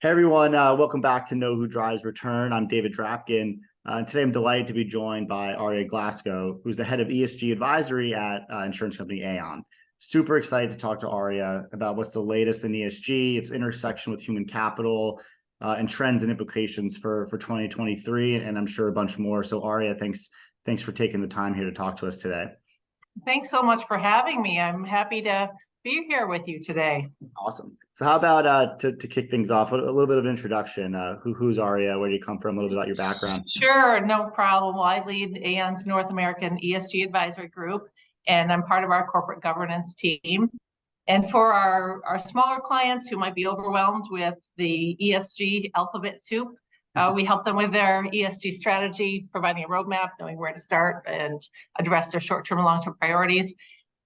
Hey everyone, welcome back to Know Who Drives Return. I'm David Drapkin. Today I'm delighted to be joined by Aria Glasgow, who's the head of ESG advisory at insurance company AON. Super excited to talk to Aria about what's the latest in ESG, its intersection with human capital, and trends and implications for 2023, and I'm sure a bunch more. So Aria, thanks for taking the time here to talk to us today. Thanks so much for having me. I'm happy to be here with you today. Awesome. So how about to kick things off, a little bit of introduction. Who's Aria? Where do you come from? A little bit about your background. Sure, no problem. Well, I lead AON's North American ESG advisory group, and I'm part of our corporate governance team. And for our smaller clients who might be overwhelmed with the ESG alphabet soup, we help them with their ESG strategy, providing a roadmap, knowing where to start and address their short-term and long-term priorities.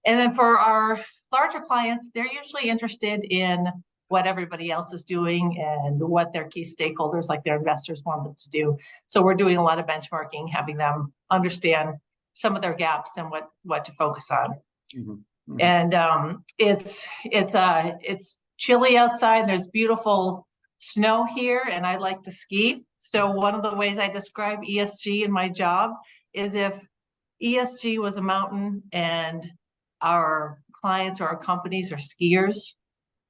And then for our larger clients, they're usually interested in what everybody else is doing and what their key stakeholders, like their investors, want them to do. So we're doing a lot of benchmarking, having them understand some of their gaps and what to focus on. Mm-hmm. And it's chilly outside. There's beautiful snow here, and I like to ski. So one of the ways I describe ESG in my job is if ESG was a mountain and our clients or our companies are skiers,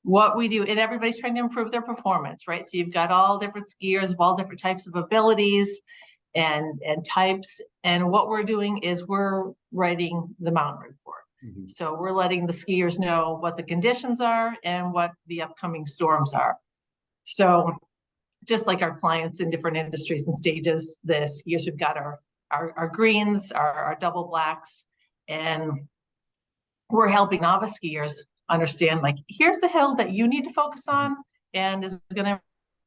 what we do, and everybody's trying to improve their performance, right? So you've got all different skiers of all different types of abilities and types. And what we're doing is we're writing the mountain report. Mm-hmm. So we're letting the skiers know what the conditions are and what the upcoming storms are. So just like our clients in different industries and stages, the skiers, we've got our greens, our double blacks, and we're helping novice skiers understand, like, here's the hill that you need to focus on and is going to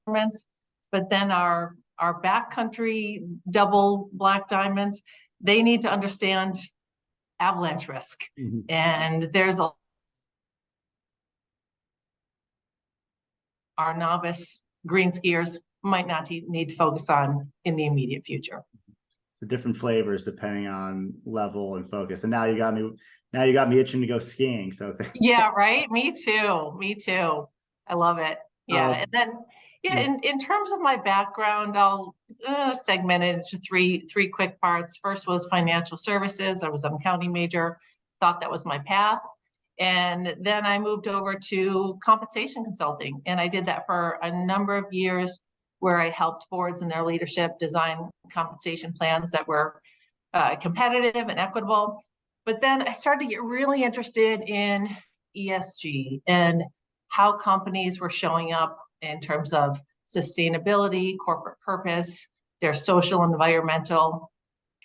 performance. But then our backcountry double black diamonds, they need to understand avalanche risk. Mm-hmm. And there's our novice green skiers might not need to focus on in the immediate future. The different flavors depending on level and focus. And now you got me itching to go skiing. So yeah, right. Me too. I love it. Yeah. And then in terms of my background, I'll segment it into three quick parts. First was financial services. I was an accounting major, thought that was my path. And then I moved over to compensation consulting, and I did that for a number of years, where I helped boards and their leadership design compensation plans that were competitive and equitable. But then I started to get really interested in ESG and how companies were showing up in terms of sustainability, corporate purpose, their social and environmental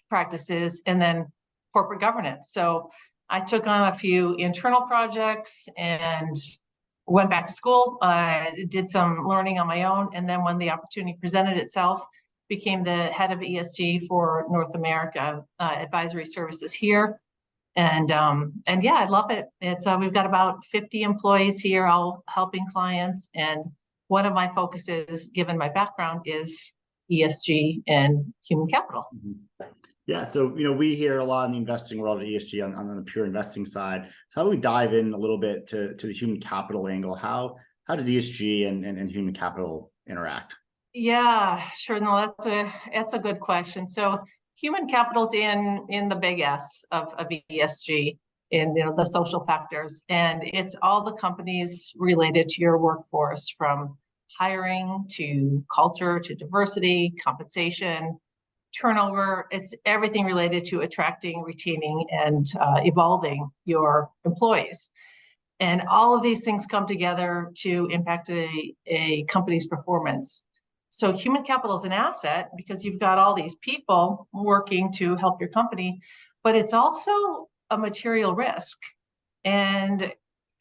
practices, and then corporate governance. So I took on a few internal projects and went back to school, did some learning on my own, and then when the opportunity presented itself, became the head of ESG for North America advisory services here. And yeah, I love it. It's we've got about 50 employees here, all helping clients. And one of my focuses, given my background, is ESG and human capital. Mm-hmm. Yeah, so we hear a lot in the investing world of ESG on the pure investing side. So how do we dive in a little bit to the human capital angle? How does ESG and human capital interact? Yeah, sure. No, that's a good question. So human capital's in the big S of ESG, in the social factors, and it's all the companies related to your workforce, from hiring to culture to diversity, compensation, turnover. It's everything related to attracting, retaining, and evolving your employees. And all of these things come together to impact a company's performance. So human capital is an asset because you've got all these people working to help your company, but it's also a material risk. And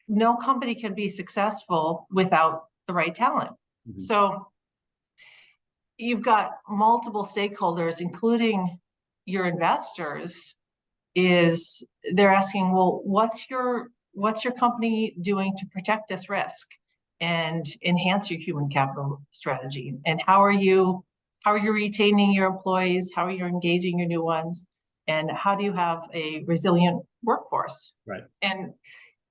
no company can be successful without the right talent. Mm-hmm. So you've got multiple stakeholders, including your investors, they're asking, well, what's your company doing to protect this risk and enhance your human capital strategy? And how are you retaining your employees? How are you engaging your new ones? And how do you have a resilient workforce? Right. And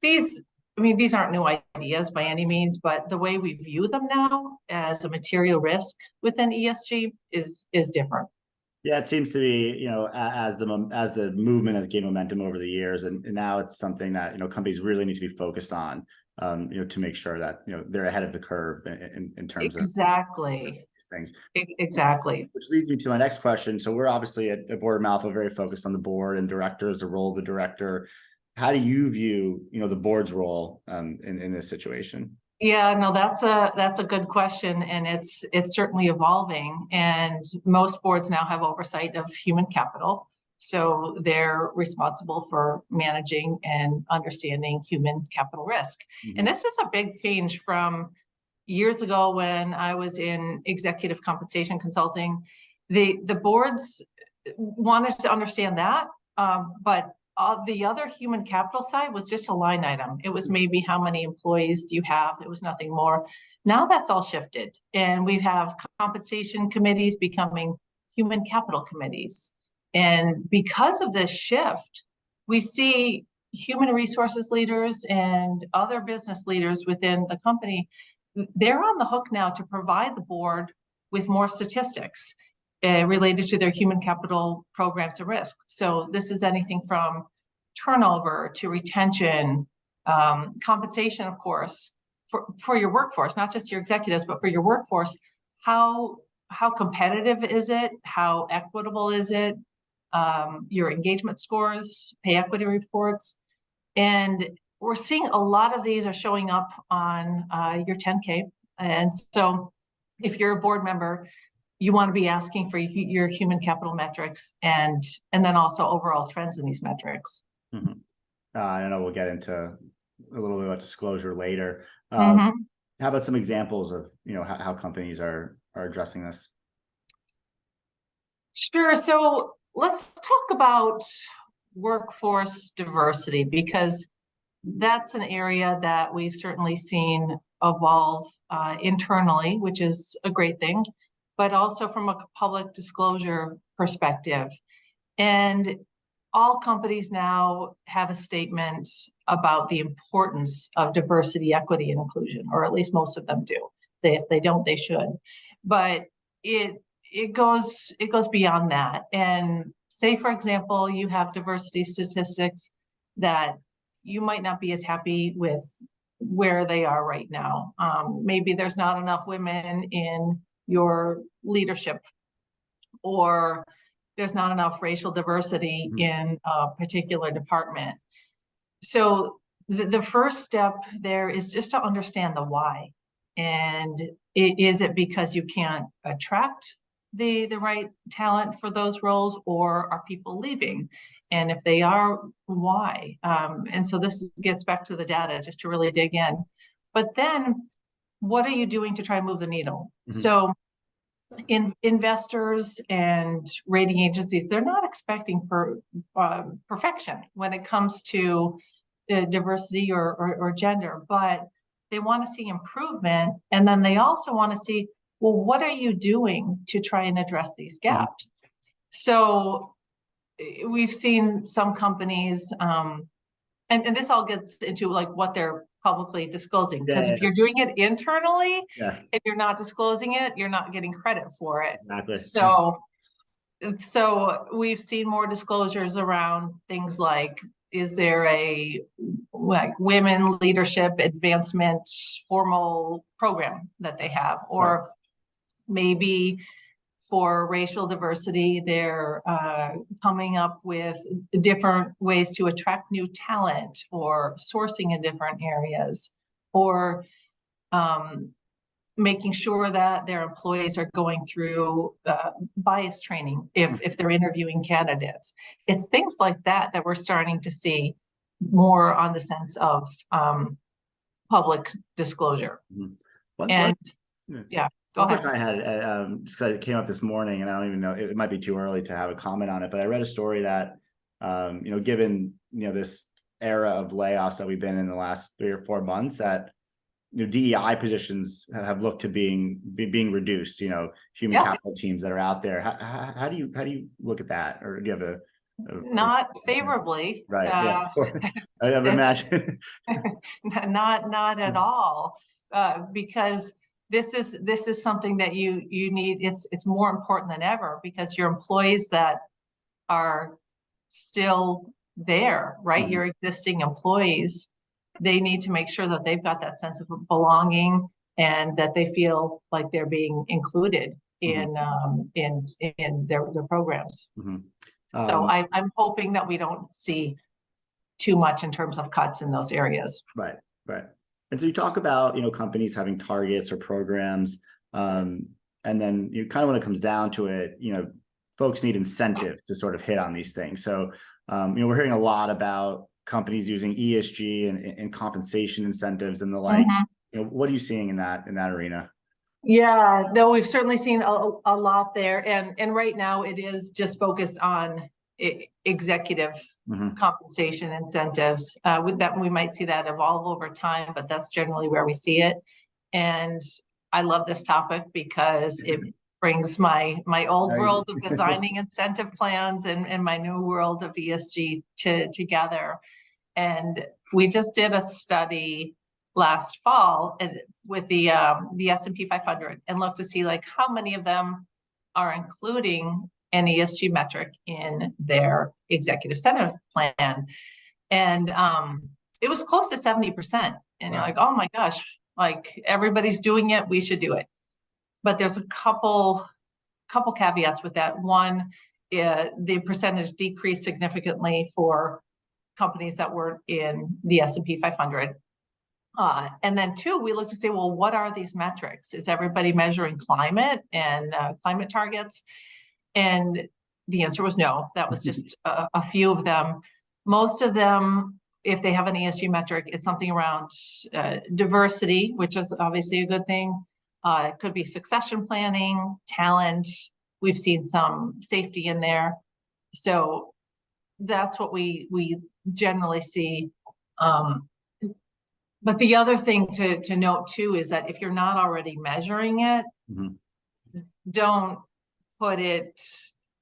these I mean, these aren't new ideas by any means, but the way we view them now as a material risk within ESG is different. Yeah, it seems to be, as the movement has gained momentum over the years, and now it's something that companies really need to be focused on, to make sure that they're ahead of the curve in terms of Exactly. these things. Exactly. Which leads me to my next question. So we're obviously at Boardroom Alpha very focused on the board and directors, the role of the director. How do you view the board's role in this situation? Yeah, no, that's a good question, and it's certainly evolving. And most boards now have oversight of human capital, so they're responsible for managing and understanding human capital risk. Mm-hmm. And this is a big change from years ago when I was in executive compensation consulting. The boards wanted to understand that, but the other human capital side was just a line item. It was maybe how many employees do you have? It was nothing more. Now that's all shifted, and we have compensation committees becoming human capital committees. And because of this shift, we see human resources leaders and other business leaders within the company, they're on the hook now to provide the board with more statistics related to their human capital programs and risk. So this is anything from turnover to retention, compensation, of course, for your workforce, not just your executives, but for your workforce. How competitive is it? How equitable is it? Your engagement scores, pay equity reports. And we're seeing a lot of these are showing up on your 10K. And so if you're a board member, you want to be asking for your human capital metrics and then also overall trends in these metrics. Mm-hmm. I know we'll get into a little bit about disclosure later. Mm-hmm. How about some examples of how companies are addressing this? Sure. So let's talk about workforce diversity, because that's an area that we've certainly seen evolve internally, which is a great thing, but also from a public disclosure perspective. And all companies now have a statement about the importance of diversity, equity, and inclusion, or at least most of them do. If they don't, they should. But it goes beyond that. And say, for example, you have diversity statistics that you might not be as happy with where they are right now. Maybe there's not enough women in your leadership, or there's not enough racial diversity in a particular department. So the first step there is just to understand the why. And is it because you can't attract the right talent for those roles, or are people leaving? And if they are, why? And so this gets back to the data, just to really dig in. But then what are you doing to try and move the needle? Mm-hmm. So investors and rating agencies, they're not expecting perfection when it comes to diversity or gender, but they want to see improvement. And then they also want to see, well, what are you doing to try and address these gaps? Mm-hmm. So we've seen some companies, and this all gets into like what they're publicly disclosing, because if you're doing it internally and you're not disclosing it, you're not getting credit for it. Exactly. So we've seen more disclosures around things like, is there a women leadership advancement formal program that they have, or maybe for racial diversity, they're coming up with different ways to attract new talent, or sourcing in different areas, or making sure that their employees are going through bias training if they're interviewing candidates. It's things like that we're starting to see more on the sense of public disclosure. Mm-hmm. Go ahead. Question I had, just because it came up this morning, and I don't even know, it might be too early to have a comment on it, but I read a story that, given, this era of layoffs that we've been in the last 3 or 4 months, that, DEI positions have looked to being reduced, human capital teams that are out there. How do you look at that? Or do you have Not favorably. Right. Yeah. I would imagine. Not at all, because this is something that you need. It's more important than ever, because your employees that are still there, right? Mhm. Your existing employees, they need to make sure that they've got that sense of belonging and that they feel like they're being included in their programs. Mhm. So I'm hoping that we don't see too much in terms of cuts in those areas. Right. And so you talk about, companies having targets or programs, and then kind of when it comes down to it, folks need incentives to sort of hit on these things. So, we're hearing a lot about companies using ESG and compensation incentives and the like. What are you seeing in that arena? Yeah, no, we've certainly seen a lot there, and right now it is just focused on executive compensation incentives. With that, we might see that evolve over time, but that's generally where we see it. And I love this topic because it brings my old world of designing incentive plans and my new world of ESG together. And we just did a study last fall with the S&P 500 and looked to see like how many of them are including an ESG metric in their executive incentive plan. And it was close to 70%. And you're like, oh my gosh, like everybody's doing it, we should do it. But there's a couple caveats with that. One, the percentage decreased significantly for companies that were in the S&P 500. And then two, we looked to say, well, what are these metrics? Is everybody measuring climate and climate targets? And the answer was no. That was just a few of them. Most of them, if they have an ESG metric, it's something around diversity, which is obviously a good thing. It could be succession planning, talent. We've seen some safety in there. So that's what we generally see. But the other thing to note too is that if you're not already measuring it, don't put it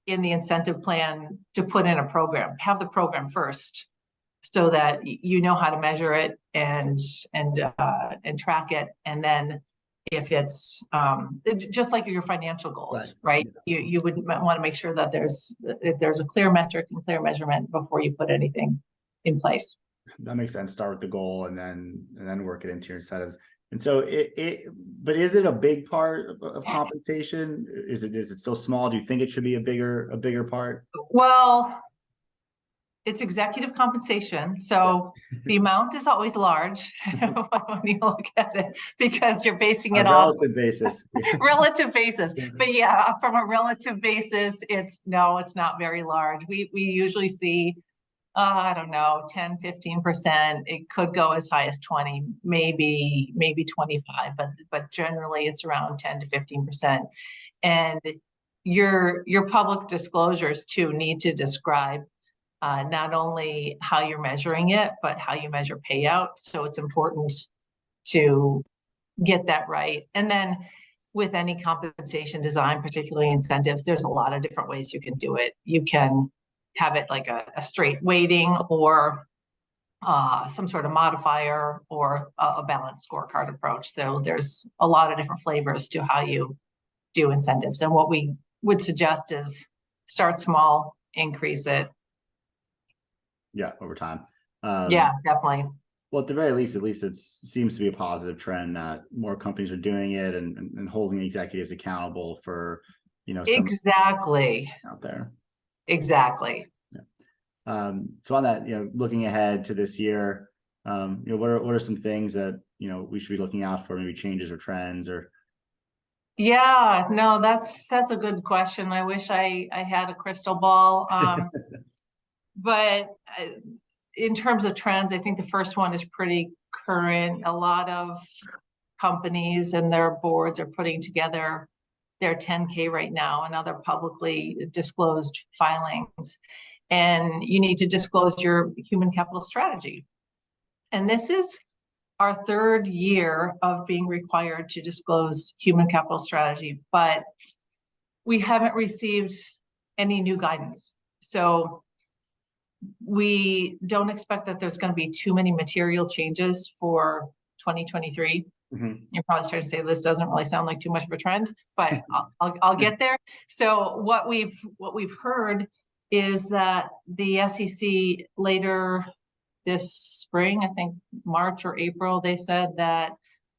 in the incentive plan to put in a program. Have the program first, so that you know how to measure it and track it. And then if it's just like your financial goals, right? You would want to make sure that there's a clear metric and clear measurement before you put anything in place. That makes sense. Start with the goal and then work it into your incentives. And so but is it a big part of compensation? Is it so small? Do you think it should be a bigger part? Well, it's executive compensation, so the amount is always large when you look at it, because you're basing it on relative basis. Relative basis. But yeah, from a relative basis, it's not very large. We usually see I don't know, 10, 15%. It could go as high as 20, maybe 25, but generally it's around 10 to 15%. And your public disclosures too need to describe not only how you're measuring it, but how you measure payout. So it's important to get that right. And then with any compensation design, particularly incentives, there's a lot of different ways you can do it. You can have it like a straight weighting, or some sort of modifier, or a balanced scorecard approach. So there's a lot of different flavors to how you do incentives. And what we would suggest is start small, increase it. Yeah, over time. Yeah, definitely. Well, at the very least, it seems to be a positive trend that more companies are doing it and holding executives accountable for, exactly out there. Exactly. Yeah. So on that, looking ahead to this year, what are some things that we should be looking out for, maybe changes or trends or? Yeah, no, that's a good question. I wish I had a crystal ball. But in terms of trends, I think the first one is pretty current. A lot of companies and their boards are putting together their 10K right now and other publicly disclosed filings. And you need to disclose your human capital strategy. And this is our third year of being required to disclose human capital strategy, but we haven't received any new guidance. So we don't expect that there's going to be too many material changes for 2023. You're probably starting to say this doesn't really sound like too much of a trend, but I'll get there. So what we've heard is that the SEC later this spring, I think March or April, they said that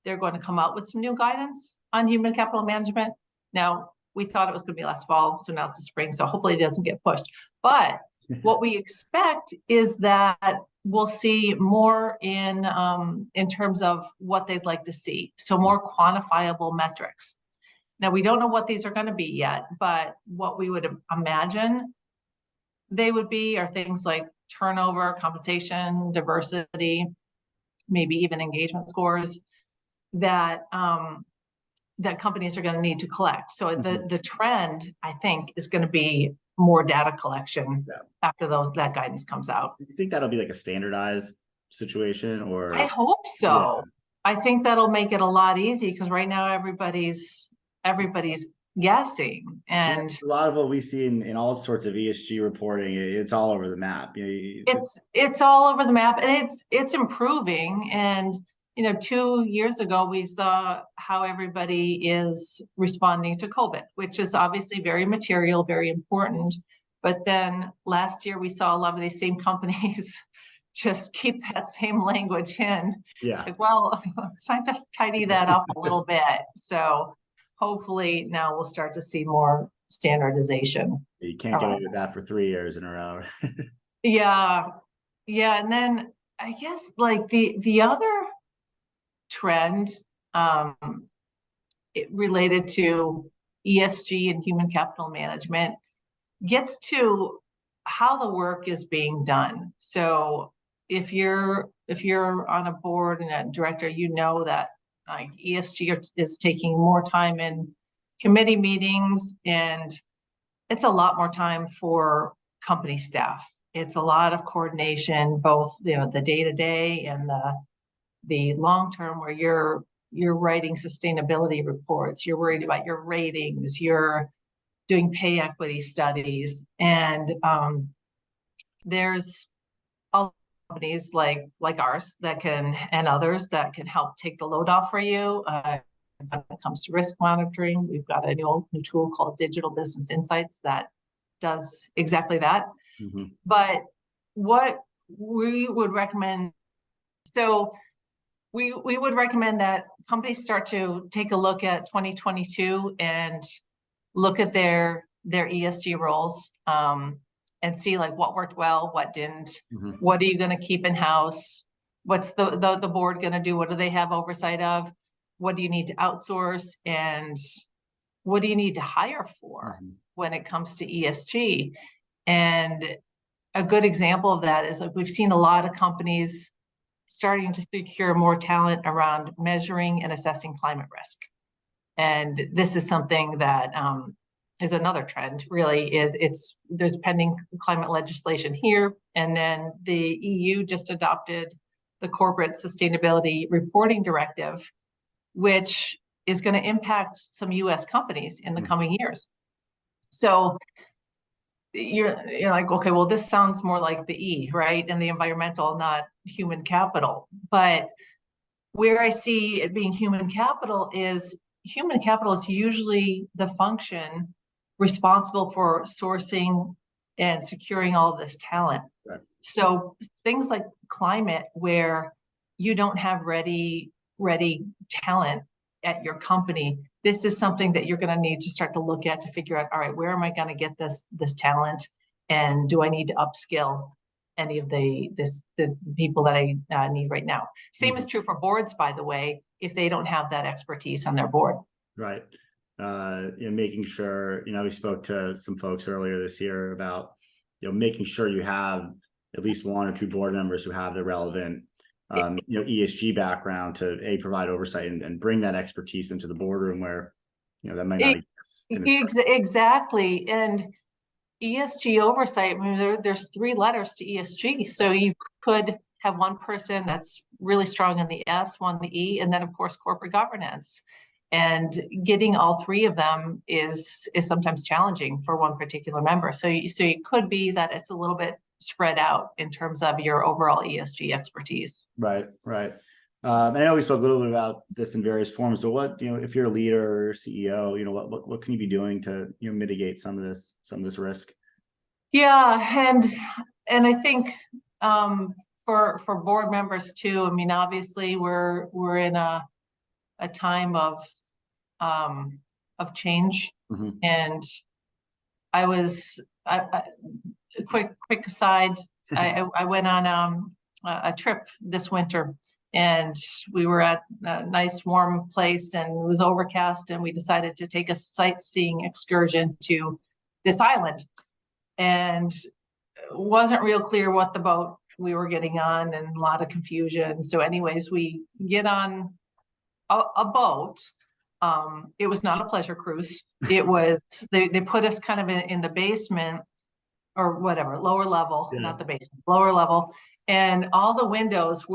they're going to come out with some new guidance on human capital management. Now, we thought it was going to be last fall, so now it's the spring, so hopefully it doesn't get pushed. But what we expect is that we'll see more in terms of what they'd like to see. So more quantifiable metrics. Now, we don't know what these are going to be yet, but what we would imagine they would be are things like turnover, compensation, diversity, maybe even engagement scores that that companies are going to need to collect. So the trend, I think, is going to be more data collection after that guidance comes out. Do you think that'll be like a standardized situation, or? I hope so. I think that'll make it a lot easier, because right now everybody's guessing, and a lot of what we see in all sorts of ESG reporting, it's all over the map. It's all over the map, and it's improving. And 2 years ago, we saw how everybody is responding to COVID, which is obviously very material, very important. But then last year, we saw a lot of these same companies just keep that same language in. Yeah. Like, well, it's time to tidy that up a little bit. So hopefully now we'll start to see more standardization. You can't get away with that for 3 years in a row. Yeah. And then I guess like the other trend related to ESG and human capital management gets to how the work is being done. So if you're on a board and a director, that ESG is taking more time in committee meetings, and it's a lot more time for company staff. It's a lot of coordination, both the day-to-day and the long-term, where you're writing sustainability reports, you're worried about your ratings, you're doing pay equity studies, and there's all companies like ours and others that can help take the load off for you. When it comes to risk monitoring, we've got a new tool called Digital Business Insights that does exactly that. But what we would recommend, we would recommend that companies start to take a look at 2022 and look at their ESG roles, and see like what worked well, what didn't. What are you going to keep in house? What's the board going to do? What do they have oversight of? What do you need to outsource, and what do you need to hire for when it comes to ESG? And a good example of that is like we've seen a lot of companies starting to secure more talent around measuring and assessing climate risk. And this is something that is another trend, really. There's pending climate legislation here, and then the EU just adopted the Corporate Sustainability Reporting Directive, which is going to impact some US companies in the coming years. So you're like, okay, well, this sounds more like the E, right? And the environmental, not human capital. But where I see it being human capital is usually the function responsible for sourcing and securing all of this talent. Right. So things like climate, where you don't have ready talent at your company, this is something that you're going to need to start to look at to figure out, all right, where am I going to get this talent, and do I need to upskill any of the people that I need right now? Same is true for boards, by the way, if they don't have that expertise on their board. Right. Making sure, we spoke to some folks earlier this year about, making sure you have at least 1 or 2 board members who have the relevant ESG background to provide oversight and bring that expertise into the boardroom where, that might not exist. Exactly. And ESG oversight, I mean, there's 3 letters to ESG. So you could have one person that's really strong in the S, one the E, and then of course corporate governance. And getting all 3 of them is sometimes challenging for one particular member. So it could be that it's a little bit spread out in terms of your overall ESG expertise. Right. And I know we spoke a little bit about this in various forms, but what, if you're a leader or CEO, what can you be doing to, mitigate some of this risk? Yeah, and I think for board members too, I mean, obviously we're in a time of change. Mm-hmm. And I quick aside, I went on a trip this winter, and we were at a nice warm place, and it was overcast, and we decided to take a sightseeing excursion to this island. And it wasn't real clear what the boat we were getting on, and a lot of confusion. So anyways, we get on a boat. It was not a pleasure cruise. It was, they put us kind of in the basement or whatever, lower level, not the basement, lower level. And all the windows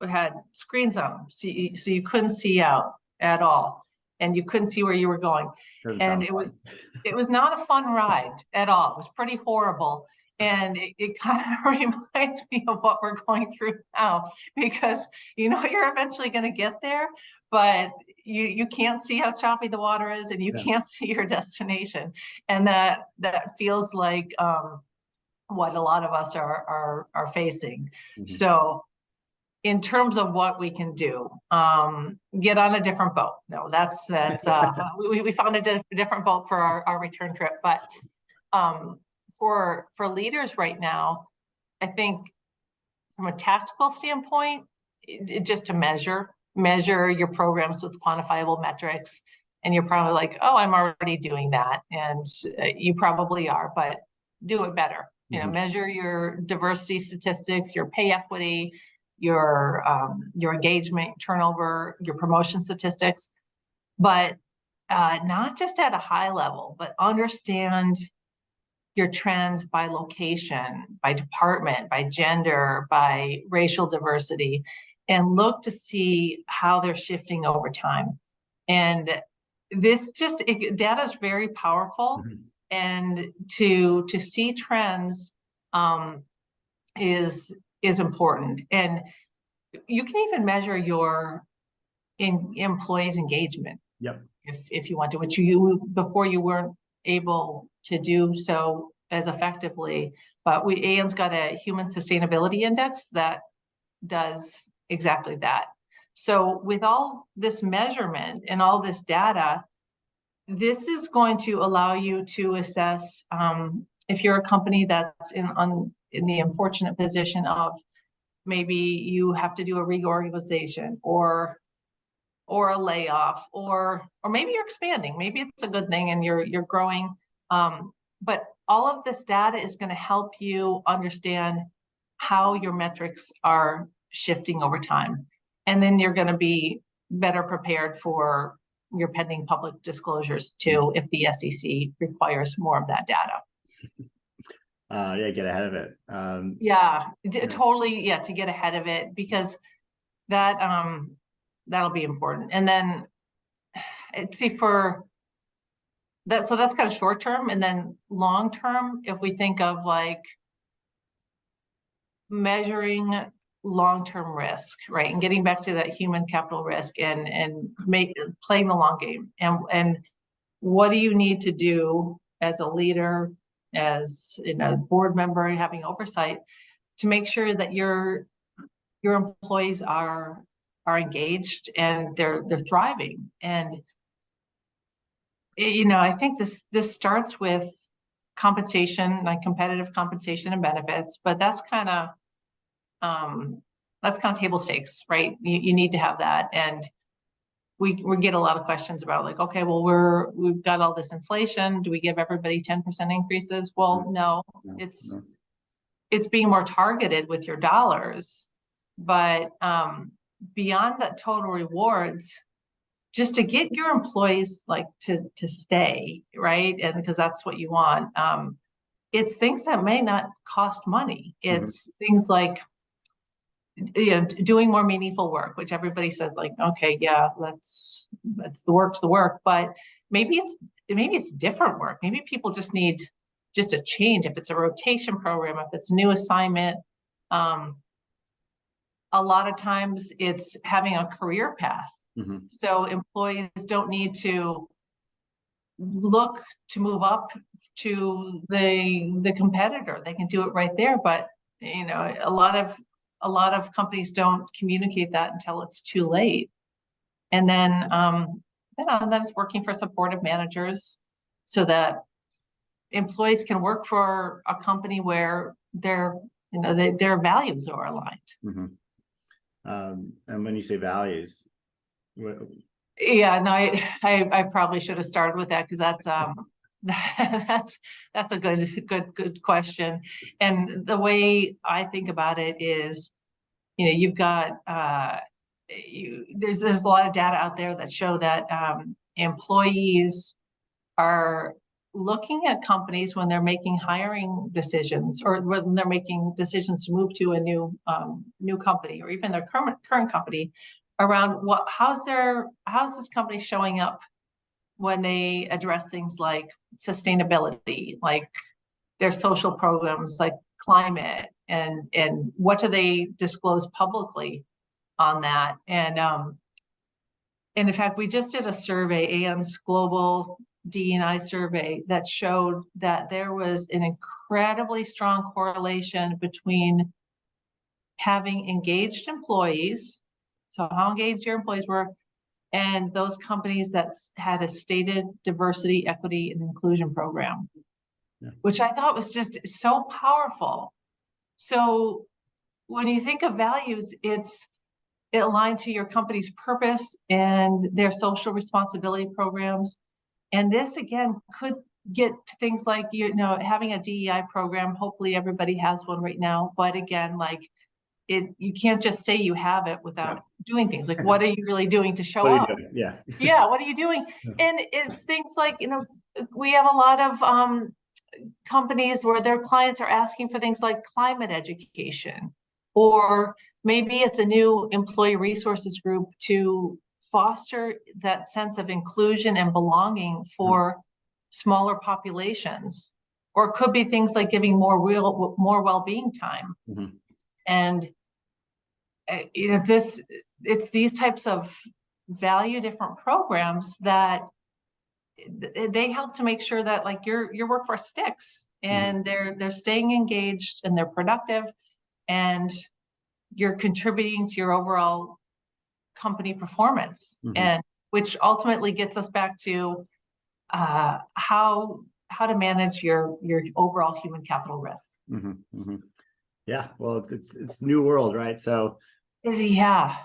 had screens on them. So you couldn't see out at all. And you couldn't see where you were going. And it was not a fun ride at all. It was pretty horrible. And it kind of reminds me of what we're going through now, because you're eventually going to get there, but you can't see how choppy the water is, and you can't see your destination. And that feels like what a lot of us are facing. Mm-hmm. So in terms of what we can do, get on a different boat. No, that's we found a different boat for our return trip. But for leaders right now, I think from a tactical standpoint, just to measure your programs with quantifiable metrics. And you're probably like, oh, I'm already doing that. And you probably are, but do it better. Mm-hmm. Measure your diversity statistics, your pay equity, your engagement, turnover, your promotion statistics, but not just at a high level, but understand your trends by location, by department, by gender, by racial diversity, and look to see how they're shifting over time. And this data is very powerful. Mm-hmm. And to see trends is important. And you can even measure your employees' engagement. Yep. If you want to, which before you weren't able to do so as effectively. But AON's got a human sustainability index that does exactly that. So with all this measurement and all this data, this is going to allow you to assess if you're a company that's in the unfortunate position of maybe you have to do a reorganization or a layoff, or maybe you're expanding. Maybe it's a good thing and you're growing. But all of this data is going to help you understand how your metrics are shifting over time. And then you're going to be better prepared for your pending public disclosures too, if the SEC requires more of that data. Get ahead of it. Totally. To get ahead of it, because that'll be important. And then for that, so that's kind of short term. And then long term, if we think of like measuring long-term risk, right, and getting back to that human capital risk and playing the long game, and what do you need to do as a leader, as a board member having oversight, to make sure that your employees are engaged and they're thriving. And I think this starts with compensation, like competitive compensation and benefits, but that's kind of table stakes, right? You need to have that. And we get a lot of questions about like, okay, well, we've got all this inflation. Do we give everybody 10% increases? Well, no. It's being more targeted with your dollars, but beyond that total rewards, just to get your employees like to stay, right? And because that's what you want. It's things that may not cost money. It's things like doing more meaningful work, which everybody says like, okay, yeah, that's the work, but maybe it's different work. Maybe people just need just a change, if it's a rotation program, if it's a new assignment, a lot of times it's having a career path. So employees don't need to look to move up to the competitor. They can do it right there. But you know, a lot of companies don't communicate that until it's too late. And then you know, then it's working for supportive managers so that employees can work for a company where their values are aligned. And when you say values, yeah, no, I probably should have started with that, because that's that's a good question. And the way I think about it is, you know, you've got there's a lot of data out there that show that employees are looking at companies when they're making hiring decisions, or when they're making decisions to move to a new company, or even their current company, around how's this company showing up when they address things like sustainability, like their social programs, like climate, and what do they disclose publicly on that. And in fact, we just did a survey, AON's global DE&I survey, that showed that there was an incredibly strong correlation between having engaged employees, so how engaged your employees were, and those companies that had a stated diversity, equity, and inclusion program, which I thought was just so powerful. So when you think of values, it aligned to your company's purpose and their social responsibility programs. And this, again, could get to things like, you know, having a DEI program. Hopefully everybody has one right now. But again, like, you can't just say you have it without doing things. Like, what are you really doing to show up? Yeah, what are you doing? And it's things like, you know, we have a lot of companies where their clients are asking for things like climate education, or maybe it's a new employee resources group to foster that sense of inclusion and belonging for smaller populations, or it could be things like giving more well-being time. And you know, it's these types of value different programs that they help to make sure that, like, your workforce sticks, and they're staying engaged, and they're productive, and you're contributing to your overall company performance, and which ultimately gets us back to how to manage your overall human capital risk. Yeah, well, it's new world, right? So yeah.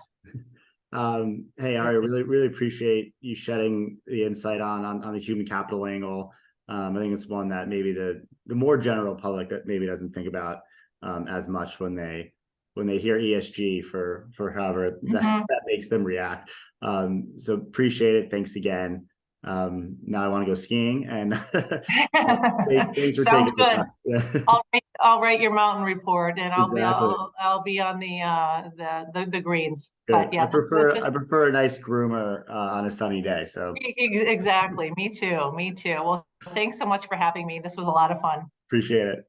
Hey, Aria, really appreciate you shedding the insight on the human capital angle. I think it's one that maybe the more general public that maybe doesn't think about as much when they hear ESG for however that makes them react. So appreciate it. Thanks again. Now I want to go skiing, and thanks for Sounds taking good. the time. I'll write your mountain report, and Exactly. I'll be on the greens. Good. But yeah, I prefer a nice groomer on a sunny day. So exactly. Me too. Well, thanks so much for having me. This was a lot of fun. appreciate it.